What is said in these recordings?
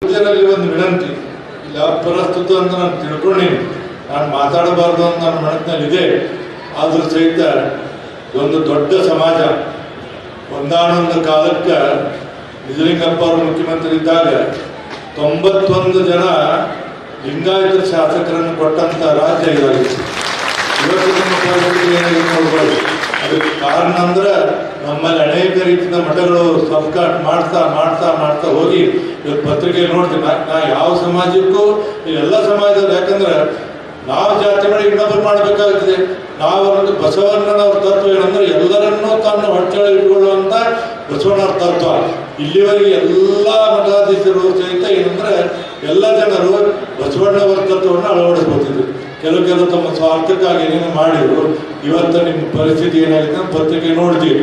ಪೂಜ್ಯರಲ್ಲಿ ಒಂದು ವಿನಂತಿ, ಇಲ್ಲ ಅಪರಸ್ತುತ ಅಂತ ನಾನು ತಿಳ್ಕೊಂಡಿನಿ, ನಾನು ಮಾತಾಡಬಾರ್ದು ಅಂತ ನನ್ನ ಮನಸ್ಸಿನಲ್ಲಿದೆ. ಆದರೂ ಸಹಿತ ಒಂದು ದೊಡ್ಡ ಸಮಾಜ ಒಂದಾನೊಂದು ಕಾಲಕ್ಕೆ ನಿಜಲಿಂಗಪ್ಪ ಅವರು ಮುಖ್ಯಮಂತ್ರಿ ಇದ್ದಾಗ 91 ಜನ ಲಿಂಗಾಯತ ಶಾಸಕರನ್ನು ಕೊಟ್ಟಂತ ರಾಜ್ಯ ಇದಾಗಿದೆ. ಇವತ್ತು ನಮ್ಮ ಪರಿಸ್ಥಿತಿ ಏನಾಗಿದೆ ನೋಡ್ಬೋದು. ಅದಕ್ಕೆ ಕಾರಣ ಅಂದ್ರೆ ನಮ್ಮಲ್ಲಿ ಅನೇಕ ರೀತಿಯ ಮಠಗಳು ಸಬ್ಕಾಟ್ ಮಾಡ್ತಾ ಮಾಡ್ತಾ ಮಾಡ್ತಾ ಹೋಗಿ ಇವತ್ತು ಪತ್ರಿಕೆ ನೋಡ್ತೀವಿ. ನಾ ಯಾವ ಸಮಾಜಕ್ಕೂ ಎಲ್ಲ ಸಮಾಜದವ್ರು, ಯಾಕಂದ್ರೆ ನಾವು ಜಾತಿ ಮಾಡಿ ಇನ್ನೊಬ್ಬರು ಮಾಡಬೇಕಾಗ್ತದೆ. ನಾವೊಂದು ಬಸವಣ್ಣನವ್ರ ತತ್ವ ಏನಂದ್ರೆ ಎಲ್ಲರನ್ನೂ ತನ್ನ ಹೊಟ್ಟೆಗೆ ಇಟ್ಕೊಳ್ಳುವಂತ ಬಸವಣ್ಣವ್ರ ತತ್ವ. ಇಲ್ಲಿವರೆಗೆ ಎಲ್ಲ ಮಠಾಧೀಶರು ಸಹಿತ ಏನಂದ್ರೆ ಎಲ್ಲ ಜನರು ಬಸವಣ್ಣವರ ತತ್ವವನ್ನು ಅಳವಡಿಸ್ಕೊತಿದ್ರು. ಕೆಲವು ತಮ್ಮ ಸ್ವಾರ್ಥಕ್ಕಾಗಿ ಏನೇನು ಮಾಡಿದ್ರು. ಇವತ್ತು ನಿಮ್ಮ ಪರಿಸ್ಥಿತಿ ಏನಾಗಿದೆ ಅಂತ ಪತ್ರಿಕೆ ನೋಡ್ತೀವಿ.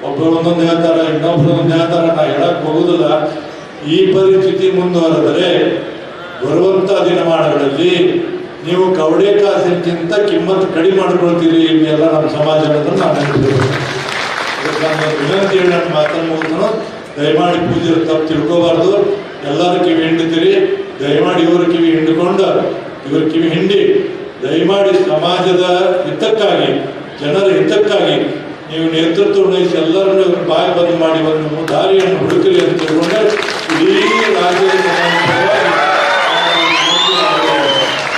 ಒಬ್ಬರು ಒಂದೊಂದು ಹೇಳ್ತಾರ, ಇನ್ನೊಬ್ರು ಒಂದೊಂದು ಹೇಳ್ತಾರ. ನಾ ಹೇಳಕ್ ಹೋಗುದಿಲ್ಲ. ಈ ಪರಿಸ್ಥಿತಿ ಮುಂದುವರೆದರೆ ಬರುವಂತ ದಿನಮಾನಗಳಲ್ಲಿ ನೀವು ಕವಡೆ ಕಾಸಿನಕ್ಕಿಂತ ಕಿಮ್ಮತ್ತು ಕಡಿಮೆ ಮಾಡ್ಕೊಳ್ತೀರಿ ಎಲ್ಲ ನಮ್ಮ ಸಮಾಜ ಅನ್ನೋದನ್ನು ನಾನು ಹೇಳ್ತೀನಿ. ವಿನಂತಿ ಹೇಳಿ ನನ್ನ ಮಾತನ್ನು ಮುಗಿದನು. ದಯಮಾಡಿ ಪೂಜೆ ತಪ್ಪು ತಿಳ್ಕೋಬಾರ್ದು. ಎಲ್ಲರ ಕಿವಿ ಹಿಂಡ್ತೀರಿ, ದಯಮಾಡಿ ಇವ್ರ ಕಿವಿ ಹಿಂಡಿಕೊಂಡು ಇವ್ರ ಕಿವಿ ಹಿಂಡಿ ದಯಮಾಡಿ ಸಮಾಜದ ಹಿತಕ್ಕಾಗಿ, ಜನರ ಹಿತಕ್ಕಾಗಿ ನೀವು ನೇತೃತ್ವ ವಹಿಸಿ ಎಲ್ಲರನ್ನು ಬಾಯಿ ಬಂದ್ ಮಾಡಿ ಒಂದು ದಾರಿಯನ್ನು ಹುಡುಕಲಿ ಅಂತ ತಿಳ್ಕೊಂಡೆ ಇಡೀ ರಾಜ್ಯದ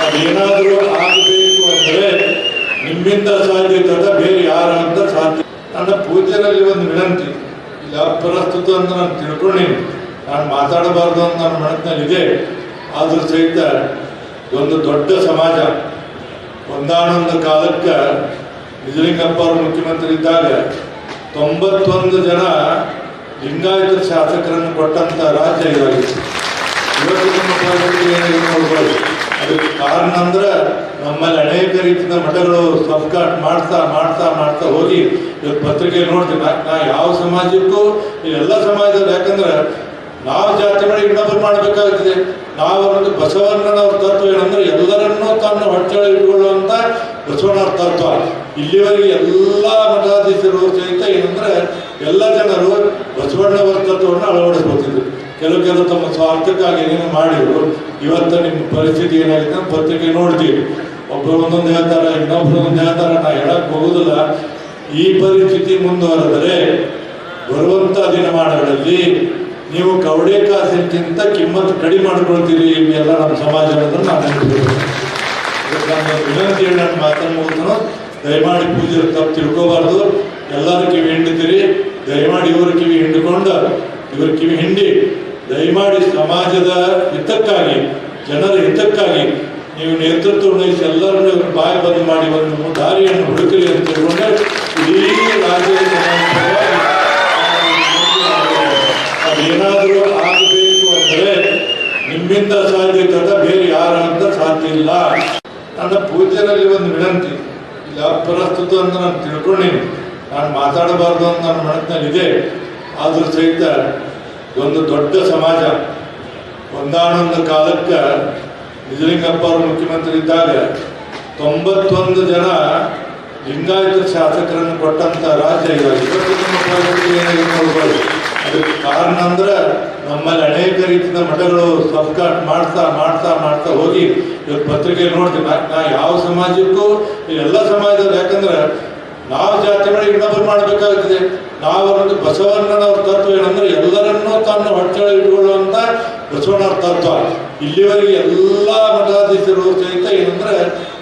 ಅದೇನಾದರೂ ಆಗಬೇಕು ಅಂದರೆ ನಿಮ್ಮಿಂದ ಸಾಧ್ಯದ ಬೇರೆ ಯಾರ ಅಂತ ಸಾಧ್ಯ. ನನ್ನ ಪೂಜ್ಯರಲ್ಲಿ ಒಂದು ವಿನಂತಿ, ಇಲ್ಲ ಅಪರಸ್ತುತ ಅಂತ ನಾನು ತಿಳ್ಕೊಂಡಿನಿ, ನಾನು ಮಾತಾಡಬಾರ್ದು ಅಂತ ನನ್ನ ಮನಸ್ಸಿನಲ್ಲಿದೆ. ಆದರೂ ಸಹಿತ ಒಂದು ದೊಡ್ಡ ಸಮಾಜ ಒಂದಾನೊಂದು ಕಾಲಕ್ಕೆ ನಿಜಲಿಂಗಪ್ಪ ಅವರು ಮುಖ್ಯಮಂತ್ರಿ ಇದ್ದಾಗ 91 ಜನ ಲಿಂಗಾಯತ ಶಾಸಕರನ್ನು ಕೊಟ್ಟಂತ ರಾಜ್ಯ ಇದಾಗಿದೆ. ಇವತ್ತು ನಮ್ಮ ಪರಿಸ್ಥಿತಿ ಏನಾಗಿದೆ ನೋಡ್ಬೋದು. ಅದಕ್ಕೆ ಕಾರಣ ಅಂದ್ರೆ ನಮ್ಮಲ್ಲಿ ಅನೇಕ ರೀತಿಯ ಮಠಗಳು ಸಬ್ಕಾಟ್ ಮಾಡ್ತಾ ಮಾಡ್ತಾ ಮಾಡ್ತಾ ಹೋಗಿ ಇವತ್ತು ಪತ್ರಿಕೆ ನೋಡ್ತೀವಿ. ನಾ ಯಾವ ಸಮಾಜಕ್ಕೂ ಎಲ್ಲ ಸಮಾಜದವ್ರು, ಯಾಕಂದ್ರೆ ನಾವು ಜಾತಿ ಮಾಡಿ ಇನ್ನೊಬ್ಬರು ಮಾಡಬೇಕಾಗ್ತದೆ. ನಾವೊಂದು ಬಸವಣ್ಣನವ್ರ ತತ್ವ ಏನಂದ್ರೆ ಎಲ್ಲರನ್ನೂ ತನ್ನ ಹೊಟ್ಟೆಗೆ ಇಟ್ಕೊಳ್ಳುವಂತ ಬಸವಣ್ಣವ್ರ ತತ್ವ. ಇಲ್ಲಿವರೆಗೆ ಎಲ್ಲ ಮಠಾಧೀಶರು ಸಹಿತ ಏನಂದ್ರೆ ಎಲ್ಲ ಜನರು ಬಸವಣ್ಣವರ ತತ್ವವನ್ನು ಅಳವಡಿಸ್ಕೊತಿದ್ರು. ಕೆಲವು ತಮ್ಮ ಸ್ವಾರ್ಥಕ್ಕಾಗಿ ಏನೇನು ಮಾಡಿದ್ರು. ಇವತ್ತು ನಿಮ್ಮ ಪರಿಸ್ಥಿತಿ ಏನಾಗಿದೆ ಅಂತ ಪತ್ರಿಕೆ ನೋಡ್ತೀವಿ. ಒಬ್ಬರು ಒಂದೊಂದು ಹೇಳ್ತಾರ, ಇನ್ನೊಬ್ರು ಒಂದೊಂದು ಹೇಳ್ತಾರ. ನಾ ಹೇಳಕ್ ಹೋಗುದಿಲ್ಲ. ಈ ಪರಿಸ್ಥಿತಿ ಮುಂದುವರೆದರೆ ಬರುವಂತ ದಿನಮಾನಗಳಲ್ಲಿ ನೀವು ಕವಡೆ ಕಾಸಿನಕ್ಕಿಂತ ಕಿಮ್ಮತ್ತು ಕಡಿಮೆ ಮಾಡ್ಕೊಳ್ತೀರಿ ಎಲ್ಲ ನಮ್ಮ ಸಮಾಜ ಅನ್ನೋದನ್ನು ನಾನು ಹೇಳ್ತೀನಿ. ವಿನಂತಿ ಹೇಳಿ ನನ್ನ ಮಾತನ್ನು ಮುಗಿದನು. ದಯಮಾಡಿ ಪೂಜೆ ತಪ್ಪು ತಿಳ್ಕೋಬಾರ್ದು. ಎಲ್ಲರ ಕಿವಿ ಹಿಂಡ್ತೀರಿ, ದಯಮಾಡಿ ಇವ್ರ ಕಿವಿ ಹಿಂಡಿಕೊಂಡು ಇವ್ರ ಕಿವಿ ಹಿಂಡಿ ದಯಮಾಡಿ ಸಮಾಜದ ಹಿತಕ್ಕಾಗಿ, ಜನರ ಹಿತಕ್ಕಾಗಿ ನೀವು ನೇತೃತ್ವ ವಹಿಸಿ ಎಲ್ಲರನ್ನು ಬಾಯಿ ಬಂದ್ ಮಾಡಿ ಒಂದು ದಾರಿಯನ್ನು ಹುಡುಕಲಿ ಅಂತ ತಿಳ್ಕೊಂಡೆ ಇಡೀ ರಾಜ್ಯದ ಅದೇನಾದರೂ ಆಗಬೇಕು ಅಂದರೆ ನಿಮ್ಮಿಂದ ಸಾಧ್ಯದ ಬೇರೆ ಯಾರ ಅಂತ ಸಾಧ್ಯ ಇಲ್ಲ. ನನ್ನ ಪೂಜ್ಯರಲ್ಲಿ ಒಂದು ವಿನಂತಿ, ಇಲ್ಲ ಅಪರಸ್ತುತ ಅಂತ ನಾನು ತಿಳ್ಕೊಂಡಿನಿ, ನಾನು ಮಾತಾಡಬಾರ್ದು ಅಂತ ನನ್ನ ಮನಸ್ಸಿನಲ್ಲಿದೆ. ಆದರೂ ಸಹಿತ ಒಂದು ದೊಡ್ಡ ಸಮಾಜ ಒಂದಾನೊಂದು ಕಾಲಕ್ಕೆ ನಿಜಲಿಂಗಪ್ಪ ಅವರು ಮುಖ್ಯಮಂತ್ರಿ ಇದ್ದಾಗ 91 ಜನ ಲಿಂಗಾಯತ ಶಾಸಕರನ್ನು ಕೊಟ್ಟಂತ ರಾಜ್ಯ ಇದಾಗಿದೆ. ಇವತ್ತು ನಮ್ಮ ಪರಿಸ್ಥಿತಿ ಏನಾಗಿದೆ ನೋಡ್ಬೋದು. ಅದಕ್ಕೆ ಕಾರಣ ಅಂದ್ರೆ ನಮ್ಮಲ್ಲಿ ಅನೇಕ ರೀತಿಯ ಮಠಗಳು ಸಬ್ಕಾಟ್ ಮಾಡ್ತಾ ಮಾಡ್ತಾ ಮಾಡ್ತಾ ಹೋಗಿ ಇವತ್ತು ಪತ್ರಿಕೆ ನೋಡ್ತೀವಿ. ನಾ ಯಾವ ಸಮಾಜಕ್ಕೂ ಎಲ್ಲ ಸಮಾಜದವ್ರು, ಯಾಕಂದ್ರೆ ನಾವು ಜಾತಿ ಮಾಡಿ ಇನ್ನೊಬ್ಬರು ಮಾಡಬೇಕಾಗ್ತದೆ. ನಾವೊಂದು ಬಸವಣ್ಣನವ್ರ ತತ್ವ ಏನಂದ್ರೆ ಎಲ್ಲರನ್ನೂ ತನ್ನ ಹೊಟ್ಟೆಗೆ ಇಟ್ಕೊಳ್ಳುವಂತ ಬಸವಣ್ಣವ್ರ ತತ್ವ. ಇಲ್ಲಿವರೆಗೆ ಎಲ್ಲ ಮಠಾಧೀಶರು ಸಹಿತ ಏನಂದ್ರೆ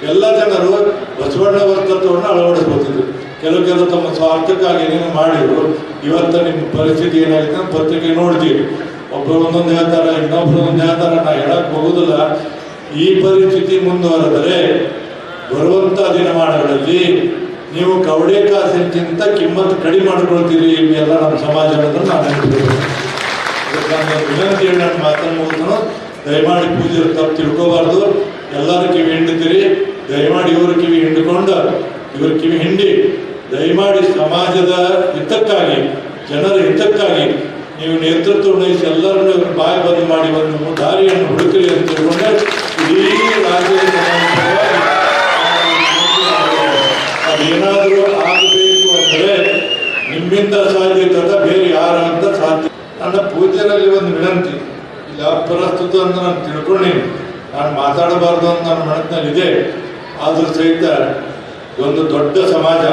ಎಲ್ಲ ಜನರು ಬಸವಣ್ಣವರ ತತ್ವವನ್ನು ಅಳವಡಿಸ್ಕೊತಿದ್ರು. ಕೆಲವು ತಮ್ಮ ಸ್ವಾರ್ಥಕ್ಕಾಗಿ ಏನೇನು ಮಾಡಿದ್ರು. ಇವತ್ತು ನಿಮ್ಮ ಪರಿಸ್ಥಿತಿ ಏನಾಗಿದೆ ಅಂತ ಪತ್ರಿಕೆ ನೋಡ್ತೀವಿ. ಒಬ್ಬರು ಒಂದೊಂದು ಹೇಳ್ತಾರ, ಇನ್ನೊಬ್ರು ಒಂದೊಂದು ಹೇಳ್ತಾರ. ನಾ ಹೇಳಕ್ ಹೋಗುದಿಲ್ಲ. ಈ ಪರಿಸ್ಥಿತಿ ಮುಂದುವರೆದರೆ ಬರುವಂತ ದಿನಮಾನಗಳಲ್ಲಿ ನೀವು ಕವಡೆ ಕಾಸಿನಕ್ಕಿಂತ ಕಿಮ್ಮತ್ತು ಕಡಿಮೆ ಮಾಡ್ಕೊಳ್ತೀರಿ ಎಲ್ಲ ನಮ್ಮ ಸಮಾಜ ಅನ್ನೋದನ್ನು ನಾನು ಹೇಳ್ತೀನಿ. ವಿನಂತಿ ಹೇಳಿ ನನ್ನ ಮಾತನ್ನು ಮುಗಿದನು. ದಯಮಾಡಿ ಪೂಜೆ ತಪ್ಪು ತಿಳ್ಕೋಬಾರ್ದು. ಎಲ್ಲರ ಕಿವಿ ಹಿಂಡ್ತೀರಿ, ದಯಮಾಡಿ ಇವ್ರ ಕಿವಿ ಹಿಂಡಿಕೊಂಡು ಇವ್ರ ಕಿವಿ ಹಿಂಡಿ ದಯಮಾಡಿ ಸಮಾಜದ ಹಿತಕ್ಕಾಗಿ, ಜನರ ಹಿತಕ್ಕಾಗಿ ನೀವು ನೇತೃತ್ವ ವಹಿಸಿ ಎಲ್ಲರನ್ನು ಬಾಯಿ ಬಂದ್ ಮಾಡಿ ಒಂದು ದಾರಿಯನ್ನು ಹುಡುಕಲಿ ಅಂತ ತಿಳ್ಕೊಂಡೆ ಇಡೀ ರಾಜ್ಯದ ಅದೇನಾದರೂ ಆಗಬೇಕು ಅಂದರೆ ನಿಮ್ಮಿಂದ ಸಾಧ್ಯದ ಬೇರೆ ಯಾರ ಅಂತ ಸಾಧ್ಯ. ನನ್ನ ಪೂಜ್ಯರಲ್ಲಿ ಒಂದು ವಿನಂತಿ, ಇಲ್ಲ ಅಪ್ರಸ್ತುತ ಅಂತ ನಾನು ತಿಳ್ಕೊಂಡೀನಿ. ನಾನು ಮಾತಾಡಬಾರ್ದು ಅಂತ ನನ್ನ ಮನಸ್ಸಿನಲ್ಲಿದೆ. ಆದರೂ ಸಹಿತ ಒಂದು ದೊಡ್ಡ ಸಮಾಜ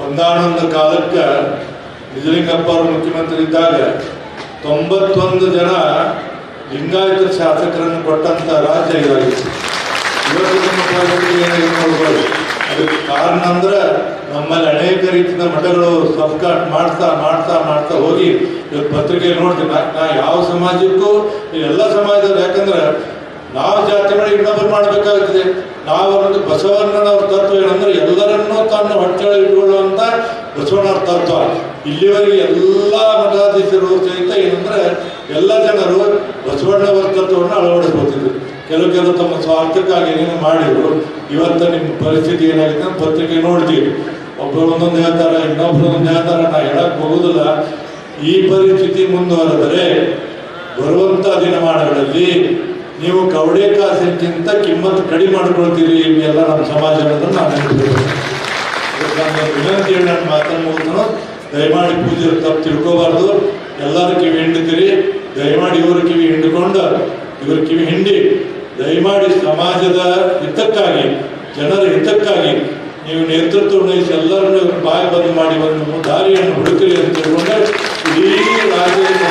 ಒಂದಾನೊಂದು ಕಾಲಕ್ಕೆ ನಿಜಲಿಂಗಪ್ಪ ಅವರು ಮುಖ್ಯಮಂತ್ರಿ ಇದ್ದಾಗ 91 ಜನ ಲಿಂಗಾಯತ ಶಾಸಕರನ್ನು ಕೊಟ್ಟಂತ ರಾಜ್ಯ ಇದಾಗಿತ್ತು. ಇವತ್ತು ನಮ್ಮ ಪರಿಸ್ಥಿತಿ ನೋಡ್ಬೋದು. ಅದಕ್ಕೆ ಕಾರಣ ಅಂದ್ರೆ ನಮ್ಮಲ್ಲಿ ಅನೇಕ ರೀತಿಯ ಮಠಗಳು ಸಬ್ಕಾಟ್ ಮಾಡ್ತಾ ಮಾಡ್ತಾ ಮಾಡ್ತಾ ಹೋಗಿ ಇವತ್ತು ಪತ್ರಿಕೆ ನೋಡ್ತೀನಿ. ನಾ ಯಾವ ಸಮಾಜಕ್ಕೂ ಎಲ್ಲ ಸಮಾಜದವ್ರು, ಯಾಕಂದ್ರೆ ನಾವು ಜಾತಿ ಮಾಡಿ ಇನ್ನೊಬ್ಬರು ಮಾಡಬೇಕಾಗ್ತದೆ. ನಾವು ಒಂದು ಬಸವಣ್ಣನವ್ರ ತತ್ವ ಏನಂದ್ರೆ ಎಲ್ಲರನ್ನೂ ತನ್ನ ಹೊಟ್ಟೆಗಳು ಇಟ್ಕೊಳ್ಳುವಂತ ಬಸವಣ್ಣವ್ರ ತತ್ವ. ಇಲ್ಲಿವರೆಗೆ ಎಲ್ಲ ಮಠಾಧೀಶರು ಸಹಿತ ಏನಂದ್ರೆ ಎಲ್ಲ ಜನರು ಬಸವಣ್ಣವರ ತತ್ವವನ್ನು ಅಳವಡಿಸ್ಕೊತಿದ್ರು. ಕೆಲವು ತಮ್ಮ ಸ್ವಾರ್ಥಕ್ಕಾಗಿ ಏನೇನು ಮಾಡಿದ್ರು. ಇವತ್ತು ನಿಮ್ಮ ಪರಿಸ್ಥಿತಿ ಏನಾಗಿದೆ ಅಂತ ಪತ್ರಿಕೆ ನೋಡ್ತೀವಿ. ಒಬ್ಬರು ಒಂದೊಂದು ಹೇಳ್ತಾರ, ಇನ್ನೊಬ್ರು ಒಂದೊಂದು ಹೇಳ್ತಾರ. ನಾ ಹೇಳಕ್ ಹೋಗುದಿಲ್ಲ. ಈ ಪರಿಸ್ಥಿತಿ ಮುಂದುವರೆದರೆ ಬರುವಂತ ದಿನಮಾನಗಳಲ್ಲಿ ನೀವು ಕವಡೆ ಕಾಸಿನಕ್ಕಿಂತ ಕಿಮ್ಮತ್ತು ಕಡಿಮೆ ಮಾಡ್ಕೊಳ್ತೀರಿ ಇವೆಲ್ಲ ನಮ್ಮ ಸಮಾಜ ಅನ್ನೋದನ್ನು ನಾನು ಹೇಳ್ತೀನಿ. ವಿನಂತಿ ಹೇಳಿ ನಾನು ಮಾತನ್ನು ಮುಗಿದನು. ದಯಮಾಡಿ ಪೂಜೆ ತಪ್ಪು ತಿಳ್ಕೋಬಾರ್ದು. ಎಲ್ಲರ ಕಿವಿ ಹಿಂಡ್ತೀರಿ. ದಯಮಾಡಿ ಇವ್ರ ಕಿವಿ ಹಿಂಡ್ಕೊಂಡು ಇವ್ರ ಕಿವಿ ಹಿಂಡಿ ದಯಮಾಡಿ ಸಮಾಜದ ಹಿತಕ್ಕಾಗಿ, ಜನರ ಹಿತಕ್ಕಾಗಿ ನೀವು ನೇತೃತ್ವ ವಹಿಸಿ ಎಲ್ಲರನ್ನು ಬಾಯಿ ಬಂದ್ ಮಾಡಿ ಒಂದು ದಾರಿಯನ್ನು ಹುಡುಕಲಿ ಅಂತ ತಿಳ್ಕೊಂಡೆ ಇಡೀ ರಾಜ್ಯದ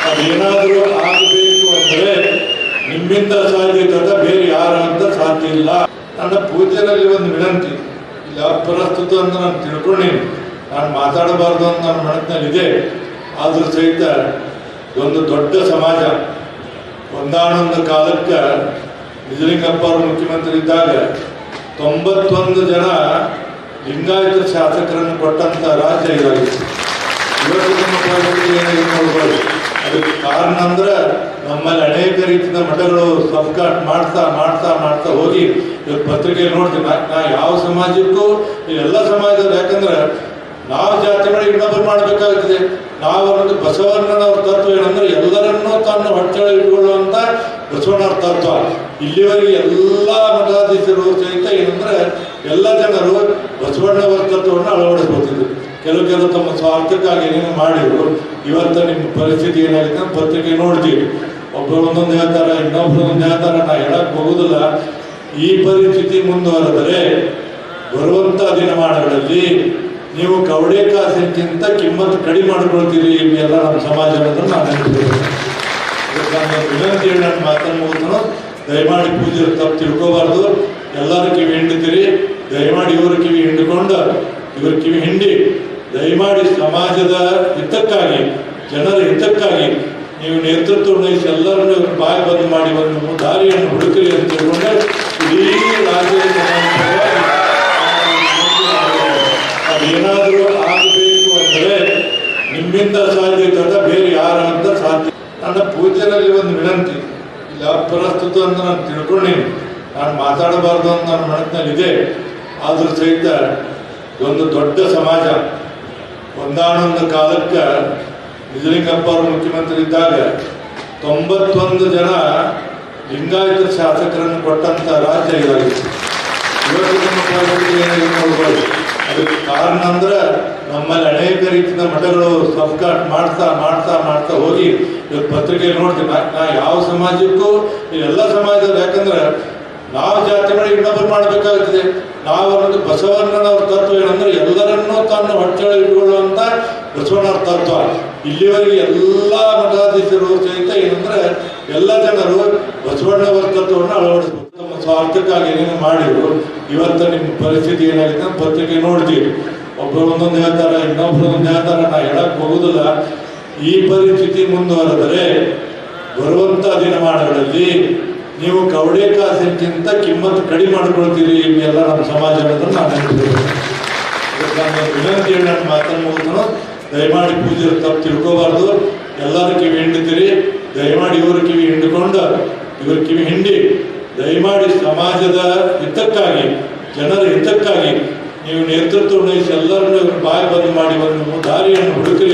ಅದೇನಾದರೂ ಆಗಬೇಕು ಅಂದರೆ ನಿಮ್ಮಿಂದ ಸಾಧ್ಯತೆ, ಬೇರೆ ಯಾರ ಅಂತ ಸಾಧ್ಯ ಇಲ್ಲ. ನನ್ನ ಪೂಜೆಯಲ್ಲಿ ಒಂದು ವಿನಂತಿ, ಇಲ್ಲ ಅಪ್ರಸ್ತುತ ಅಂತ ನಾನು ತಿಳ್ಕೊಂಡೀನಿ. ನಾನು ಮಾತಾಡಬಾರ್ದು ಅಂತ ನನ್ನ ಮನಸ್ಸಿನಲ್ಲಿದೆ. ಆದರೂ ಸಹಿತ ಒಂದು ದೊಡ್ಡ ಸಮಾಜ ಒಂದಾನೊಂದು ಕಾಲಕ್ಕೆ ನಿಜಲಿಂಗಪ್ಪ ಅವರು ಮುಖ್ಯಮಂತ್ರಿ ಇದ್ದಾಗ 91 ಜನ ಲಿಂಗಾಯತ ಶಾಸಕರನ್ನು ಕೊಟ್ಟಂತ ರಾಜ್ಯ ಇದಾಗಿತ್ತು. ಇವತ್ತು ನಮ್ಮ ಪರಿಸ್ಥಿತಿ ನೋಡ್ಬೋದು. ಅದಕ್ಕೆ ಕಾರಣ ಅಂದ್ರೆ ನಮ್ಮಲ್ಲಿ ಅನೇಕ ರೀತಿಯ ಮಠಗಳು ಸಬ್ಕಾಟ್ ಮಾಡ್ತಾ ಮಾಡ್ತಾ ಮಾಡ್ತಾ ಹೋಗಿ ಇವತ್ತು ಪತ್ರಿಕೆ ನೋಡ್ತೀನಿ. ನಾ ಯಾವ ಸಮಾಜಕ್ಕೂ ಎಲ್ಲ ಸಮಾಜದವ್ರು, ಯಾಕಂದ್ರೆ ನಾವು ಜಾತಿ ಮಾಡಿ ಇನ್ನೊಬ್ಬರು ಮಾಡಬೇಕಾಗ್ತದೆ. ನಾವು ಒಂದು ಬಸವಣ್ಣನವ್ರ ತತ್ವ ಏನಂದ್ರೆ ಎಲ್ಲರನ್ನೂ ತನ್ನ ಹೊಟ್ಟೆಗಳು ಇಟ್ಕೊಳ್ಳುವಂತ ಬಸವಣ್ಣವ್ರ ತತ್ವ. ಇಲ್ಲಿವರೆಗೆ ಎಲ್ಲ ಮಠಾಧೀಶರು ಸಹಿತ ಏನಂದ್ರೆ ಎಲ್ಲ ಜನರು ಬಸವಣ್ಣವರ ತತ್ವವನ್ನು ಅಳವಡಿಸ್ಕೊತಿದ್ರು. ಕೆಲವು ತಮ್ಮ ಸ್ವಾರ್ಥಕ್ಕಾಗಿ ಏನೇನು ಮಾಡಿದ್ರು. ಇವತ್ತು ನಿಮ್ಮ ಪರಿಸ್ಥಿತಿ ಏನಾಗಿದೆ ಅಂತ ಪತ್ರಿಕೆ ನೋಡ್ತೀವಿ. ಒಬ್ಬರು ಒಂದೊಂದು ಹೇಳ್ತಾರ, ಇನ್ನೊಬ್ರು ಒಂದೊಂದು ಹೇಳ್ತಾರ. ನಾ ಹೇಳಕ್ ಹೋಗುದಿಲ್ಲ. ಈ ಪರಿಸ್ಥಿತಿ ಮುಂದುವರೆದರೆ ಬರುವಂತ ದಿನಮಾನಗಳಲ್ಲಿ ನೀವು ಕವಡೆ ಕಾಸಿನಕ್ಕಿಂತ ಕಿಮ್ಮತ್ತು ಕಡಿಮೆ ಮಾಡ್ಕೊಳ್ತೀರಿ ಇವೆಲ್ಲ ನಮ್ಮ ಸಮಾಜ ಅನ್ನೋದನ್ನು ನಾನು ಹೇಳ್ತೀನಿ. ವಿನಂತಿ ಹೇಳಿ ನಾನು ಮಾತನ್ನು ಮುಗಿದನು. ದಯಮಾಡಿ ಪೂಜೆ ತಪ್ಪು ತಿಳ್ಕೋಬಾರ್ದು. ಎಲ್ಲರ ಕಿವಿ ಹಿಂಡ್ತೀರಿ. ದಯಮಾಡಿ ಇವ್ರ ಕಿವಿ ಹಿಂಡ್ಕೊಂಡು ಇವ್ರ ಕಿವಿ ಹಿಂಡಿ ದಯಮಾಡಿ ಸಮಾಜದ ಹಿತಕ್ಕಾಗಿ, ಜನರ ಹಿತಕ್ಕಾಗಿ ನೀವು ನೇತೃತ್ವ ವಹಿಸಿ ಎಲ್ಲರನ್ನು ಬಾಯಿ ಬಂದ್ ಮಾಡಿ ಒಂದು ದಾರಿಯನ್ನು ಹುಡುಕಲಿ ಅಂತ ತಿಳ್ಕೊಂಡೆ ಇಡೀ ರಾಜ್ಯದ ಅದೇನಾದರೂ ಆಗಬೇಕು ಅಂದರೆ ನಿಮ್ಮಿಂದ ಸಾಧ್ಯತೆ, ಬೇರೆ ಯಾರ ಅಂತ ಸಾಧ್ಯ. ನನ್ನ ಪೂಜೆಯಲ್ಲಿ ಒಂದು ವಿನಂತಿ, ಇಲ್ಲ ಅಪ್ರಸ್ತುತ ಅಂತ ನಾನು ತಿಳ್ಕೊಂಡೀನಿ. ನಾನು ಮಾತಾಡಬಾರ್ದು ಅಂತ ನನ್ನ ಮನಸ್ಸಿನಲ್ಲಿದೆ. ಆದರೂ ಸಹಿತ ಒಂದು ದೊಡ್ಡ ಸಮಾಜ ಒಂದಾನೊಂದು ಕಾಲಕ್ಕೆ ನಿಜಲಿಂಗಪ್ಪ ಅವರು ಮುಖ್ಯಮಂತ್ರಿ ಇದ್ದಾಗ 91 ಜನ ಲಿಂಗಾಯತ ಶಾಸಕರನ್ನು ಕೊಟ್ಟಂತ ರಾಜ್ಯ ಇದಾಗಿತ್ತು. ಇವತ್ತು ನಮ್ಮ ಪರಿಸ್ಥಿತಿ ನೋಡ್ಬೋದು. ಅದಕ್ಕೆ ಕಾರಣ ಅಂದ್ರೆ ನಮ್ಮಲ್ಲಿ ಅನೇಕ ರೀತಿಯ ಮಠಗಳು ಸಬ್ಕಾಟ್ ಮಾಡ್ತಾ ಮಾಡ್ತಾ ಮಾಡ್ತಾ ಹೋಗಿ ಇವತ್ತು ಪತ್ರಿಕೆ ನೋಡ್ತೀನಿ. ನಾ ಯಾವ ಸಮಾಜಕ್ಕೂ ಎಲ್ಲ ಸಮಾಜದವ್ರು, ಯಾಕಂದ್ರೆ ನಾವು ಜಾತಿ ಮಾಡಿ ಇನ್ನೊಬ್ಬರು ಮಾಡಬೇಕಾಗ್ತದೆ. ನಾವು ಒಂದು ಬಸವಣ್ಣನವ್ರ ತತ್ವ ಏನಂದ್ರೆ ಎಲ್ಲರನ್ನೂ ತನ್ನ ಹೊಟ್ಟೆಗಳು ಇಟ್ಕೊಳ್ಳುವಂತ ಬಸವಣ್ಣವ್ರ ತತ್ವ. ಇಲ್ಲಿವರೆಗೆ ಎಲ್ಲ ಮಠಾಧೀಶರು ಸಹಿತ ಏನಂದ್ರೆ ಎಲ್ಲ ಜನರು ಬಸವಣ್ಣವರ ತತ್ವವನ್ನು ಅಳವಡಿಸ್ಬೇಕು. ತಮ್ಮ ಸ್ವಾರ್ಥಕ್ಕಾಗಿ ಏನೇನು ಮಾಡಿದ್ರು. ಇವತ್ತು ನಿಮ್ಮ ಪರಿಸ್ಥಿತಿ ಏನಾಗಿದೆ ಅಂತ ಪತ್ರಿಕೆ ನೋಡ್ತೀವಿ. ಒಬ್ಬರು ಒಂದೊಂದು ಹೇಳ್ತಾರ, ಇನ್ನೊಬ್ರು ಒಂದೊಂದು ಹೇಳ್ತಾರ. ನಾ ಹೇಳಕ್ ಹೋಗುದಿಲ್ಲ. ಈ ಪರಿಸ್ಥಿತಿ ಮುಂದುವರೆದರೆ ಬರುವಂತ ದಿನಮಾನಗಳಲ್ಲಿ ನೀವು ಕವಡೆ ಕಾಸಿನಕ್ಕಿಂತ ಕಿಮ್ಮತ್ತು ಕಡಿಮೆ ಮಾಡ್ಕೊಳ್ತೀರಿ ಇವೆಲ್ಲ ನಮ್ಮ ಸಮಾಜ ಅನ್ನೋದನ್ನು ನಾನು ಹೇಳ್ತೀನಿ. ವಿನಂತಿ ಹೇಳಿ ನಾನು ಮಾತನ್ನು ಮುಗಿದನು. ದಯಮಾಡಿ ಪೂಜೆ ತಪ್ಪು ತಿಳ್ಕೋಬಾರ್ದು. ಎಲ್ಲರ ಕಿವಿ ಹಿಂಡ್ತೀರಿ. ದಯಮಾಡಿ ಇವ್ರ ಕಿವಿ ಹಿಂಡ್ಕೊಂಡು ಇವ್ರ ಕಿವಿ ಹಿಂಡಿ ದಯಮಾಡಿ ಸಮಾಜದ ಹಿತಕ್ಕಾಗಿ, ಜನರ ಹಿತಕ್ಕಾಗಿ ನೀವು ನೇತೃತ್ವ ವಹಿಸಿ ಎಲ್ಲರನ್ನು ಬಾಯಿ ಬಂದ್ ಮಾಡಿ ಒಂದು ದಾರಿಯನ್ನು ಹುಡುಕಲಿ